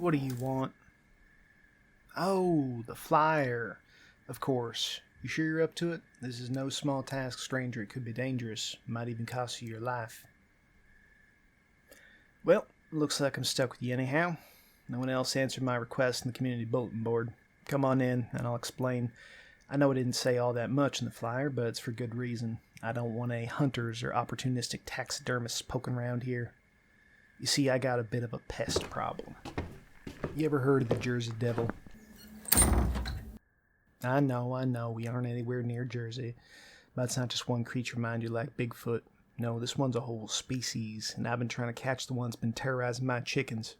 What do you want? Oh, the flyer. Of course. You sure you're up to it? This is no small task, stranger. It could be dangerous. Might even cost you your life. Well, looks like I'm stuck with you anyhow. No one else answered my request in the community bulletin board. Come on in, and I'll explain. I know I didn't say all that much in the flyer, but it's for good reason. I don't want any hunters or opportunistic taxidermists poking around here. You see, I got a bit of a pest problem. You ever heard of the Jersey Devil? I know, we aren't anywhere near Jersey. But it's not just one creature, mind you, like Bigfoot. No, this one's a whole species, and I've been trying to catch the one that's been terrorizing my chickens.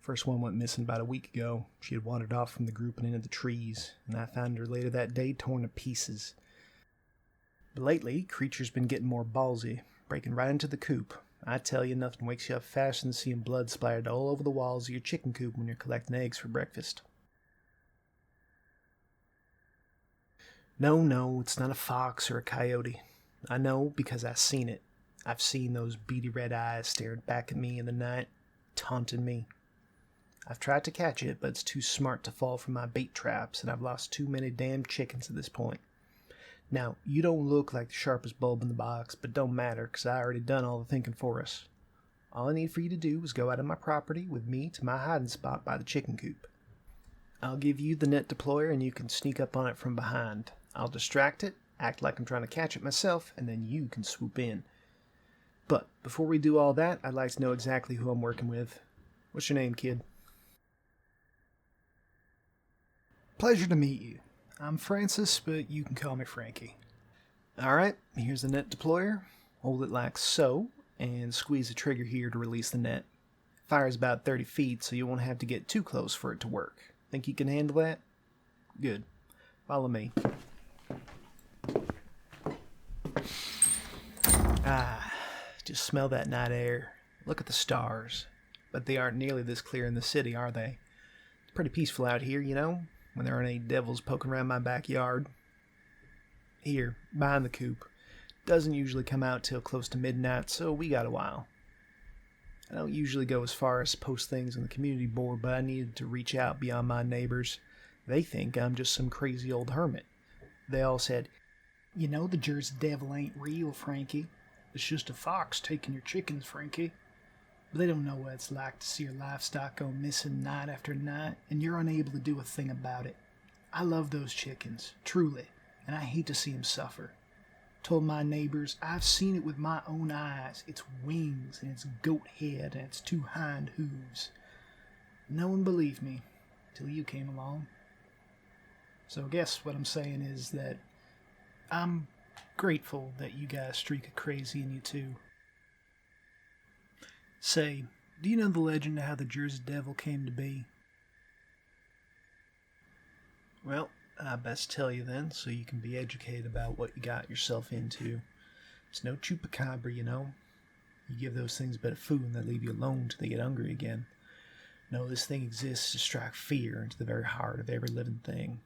First one went missing about a week ago. She had wandered off from the group and into the trees, and I found her later that day torn to pieces. But lately, creature's been getting more ballsy, breaking right into the coop. I tell you, nothing wakes you up faster than seeing blood splattered all over the walls of your chicken coop when you're collecting eggs for breakfast. No, it's not a fox or a coyote. I know because I've seen it. I've seen those beady red eyes staring back at me in the night, taunting me. I've tried to catch it, but it's too smart to fall for my bait traps, and I've lost too many damn chickens at this point. Now, you don't look like the sharpest bulb in the box, but don't matter, because I already done all the thinking for us. All I need for you to do is go out of my property with me to my hiding spot by the chicken coop. I'll give you the net deployer, and you can sneak up on it from behind. I'll distract it, act like I'm trying to catch it myself, and then you can swoop in. But before we do all that, I'd like to know exactly who I'm working with. What's your name, kid? Pleasure to meet you. I'm Francis, but you can call me Frankie. Alright, here's the net deployer. Hold it like so, and squeeze the trigger here to release the net. Fire's about 30 feet, so you won't have to get too close for it to work. Think you can handle that? Good. Follow me. Just smell that night air. Look at the stars. But they aren't nearly this clear in the city, are they? It's pretty peaceful out here, you know, when there aren't any devils poking around my backyard. Here, behind the coop. Doesn't usually come out till close to midnight, so we got a while. I don't usually go as far as post things on the community board, but I needed to reach out beyond my neighbors. They think I'm just some crazy old hermit. They all said, "You know the Jersey Devil ain't real, Frankie. It's just a fox taking your chickens, Frankie." But they don't know what it's like to see your livestock go missing night after night, and you're unable to do a thing about it. I love those chickens, truly, and I hate to see them suffer. Told my neighbors, I've seen it with my own eyes. Its wings, and its goat head, and its two hind hooves. No one believed me, till you came along. So I guess what I'm saying is that I'm grateful that you guys streak a crazy in you too. Say, do you know the legend of how the Jersey Devil came to be? Well, I best tell you then, so you can be educated about what you got yourself into. It's no chupacabra, you know. You give those things a bit of food and they leave you alone till they get hungry again. No, this thing exists to strike fear into the very heart of every living thing.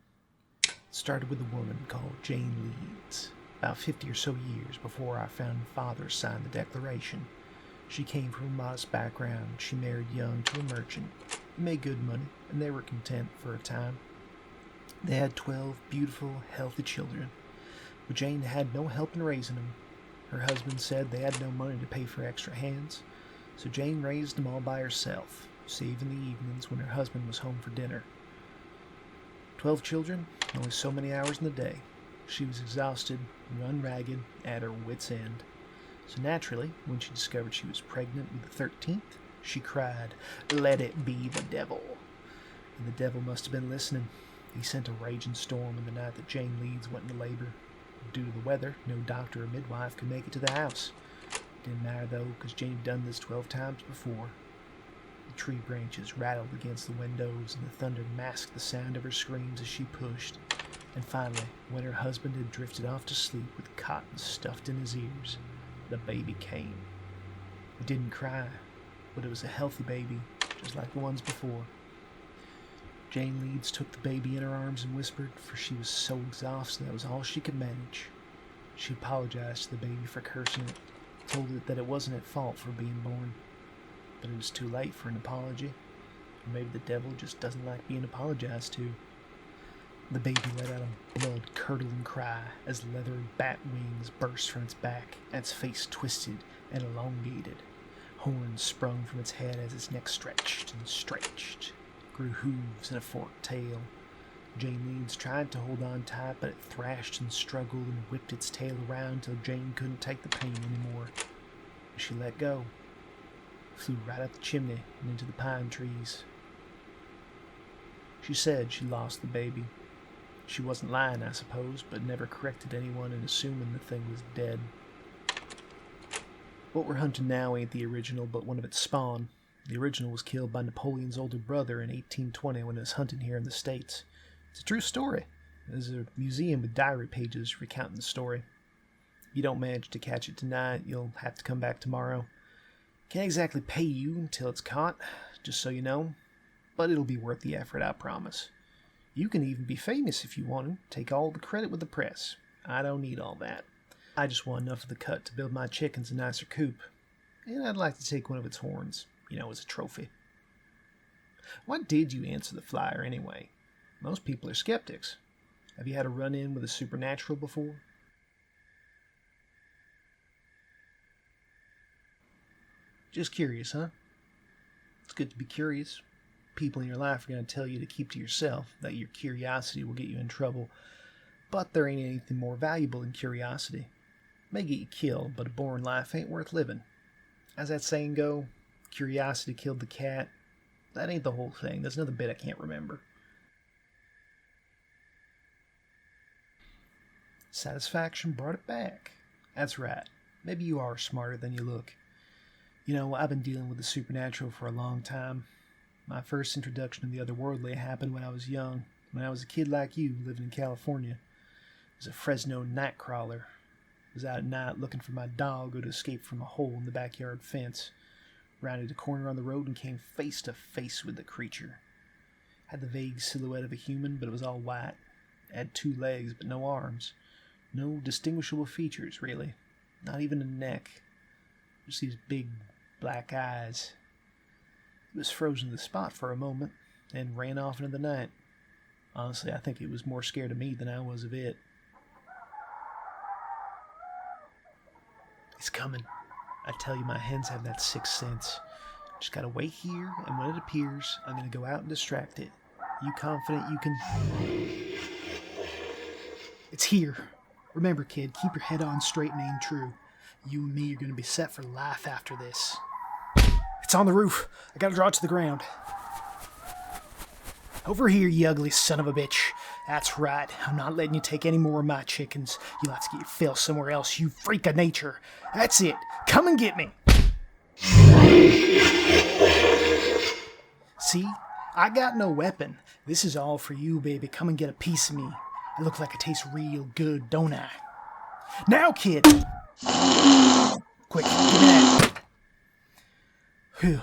It started with a woman called Jane Leeds, about 50 or so years before our founding fathers signed the Declaration. She came from a modest background. She married young to a merchant. He made good money, and they were content for a time. They had 12 beautiful, healthy children, but Jane had no help in raising them. Her husband said they had no money to pay for extra hands, so Jane raised them all by herself, save in the evenings when her husband was home for dinner. 12 children, only so many hours in the day. She was exhausted, run ragged, at her wit's end. So naturally, when she discovered she was pregnant with the 13th, she cried, "Let it be the devil." And the devil must have been listening. He sent a raging storm on the night that Jane Leeds went into labor. Due to the weather, no doctor or midwife could make it to the house. It didn't matter though, because Jane had done this 12 times before. The tree branches rattled against the windows, and the thunder masked the sound of her screams as she pushed. And finally, when her husband had drifted off to sleep with cotton stuffed in his ears, the baby came. It didn't cry, but it was a healthy baby, just like the ones before. Jane Leeds took the baby in her arms and whispered, for she was so exhausted that was all she could manage. She apologized to the baby for cursing it, told it that it wasn't at fault for being born. But it was too late for an apology. Or maybe the devil just doesn't like being apologized to. The baby let out a blood-curdling cry as leather bat wings burst from its back and its face twisted and elongated. Horns sprung from its head as its neck stretched and stretched. Grew hooves and a forked tail. Jane Leeds tried to hold on tight, but it thrashed and struggled and whipped its tail around until Jane couldn't take the pain anymore. She let go. Flew right up the chimney and into the pine trees. She said she lost the baby. She wasn't lying, I suppose, but never corrected anyone in assuming the thing was dead. What we're hunting now ain't the original, but one of its spawn. The original was killed by Napoleon's older brother in 1820 when he was hunting here in the States. It's a true story. There's a museum with diary pages recounting the story. If you don't manage to catch it tonight, you'll have to come back tomorrow. Can't exactly pay you until it's caught, just so you know, but it'll be worth the effort, I promise. You can even be famous if you want to. Take all the credit with the press. I don't need all that. I just want enough of the cut to build my chickens a nicer coop. And I'd like to take one of its horns, as a trophy. Why did you answer the flyer anyway? Most people are skeptics. Have you had a run-in with a supernatural before? Just curious, huh? It's good to be curious. People in your life are going to tell you to keep to yourself, that your curiosity will get you in trouble. But there ain't anything more valuable than curiosity. It may get you killed, but a boring life ain't worth living. As that saying go, curiosity killed the cat. That ain't the whole thing. There's another bit I can't remember. Satisfaction brought it back. That's right. Maybe you are smarter than you look. I've been dealing with the supernatural for a long time. My first introduction to the otherworldly happened when I was young, when I was a kid like you, living in California. I was a Fresno night crawler. I was out at night looking for my dog who had escaped from a hole in the backyard fence. Rounded a corner on the road and came face to face with the creature. Had the vague silhouette of a human, but it was all white. It had 2 legs, but no arms. No distinguishable features, really. Not even a neck. Just these big, black eyes. It was frozen to the spot for a moment, and ran off into the night. Honestly, I think it was more scared of me than I was of it. It's coming. I tell you, my hens have that sixth sense. Just gotta wait here, and when it appears, I'm gonna go out and distract it. You confident you can... It's here. Remember, kid, keep your head on straight and aim true. You and me are gonna be set for life after this. It's on the roof. I gotta draw it to the ground. Over here, you ugly son of a bitch. That's right. I'm not letting you take any more of my chickens. You'll have to get your fill somewhere else, you freak of nature. That's it. Come and get me. See? I got no weapon. This is all for you, baby. Come and get a piece of me. I look like I taste real good, don't I? Now, kid! Quick, give me that. Whew.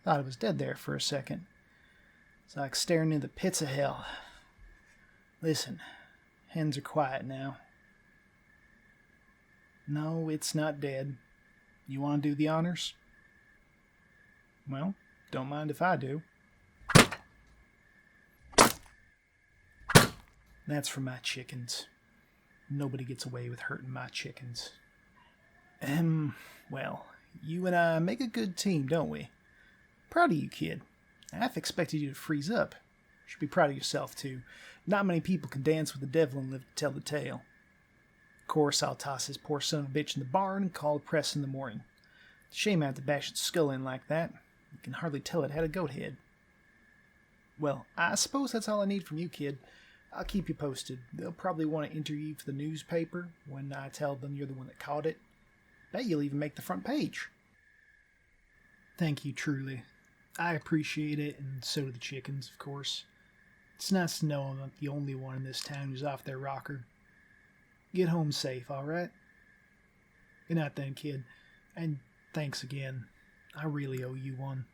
Thought I was dead there for a second. It's like staring into the pits of hell. Listen, hens are quiet now. No, it's not dead. You want to do the honors? Well, don't mind if I do. That's for my chickens. Nobody gets away with hurting my chickens. Well, you and I make a good team, don't we? Proud of you, kid. I half expected you to freeze up. You should be proud of yourself, too. Not many people can dance with the devil and live to tell the tale. Of course, I'll toss this poor son of a bitch in the barn and call the press in the morning. Shame I had to bash its skull in like that. You can hardly tell it had a goat head. Well, I suppose that's all I need from you, kid. I'll keep you posted. They'll probably want to interview you for the newspaper when I tell them you're the one that caught it. Bet you'll even make the front page. Thank you, truly. I appreciate it, and so do the chickens, of course. It's nice to know I'm not the only one in this town who's off their rocker. Get home safe, alright? Good night then, kid. And thanks again. I really owe you one.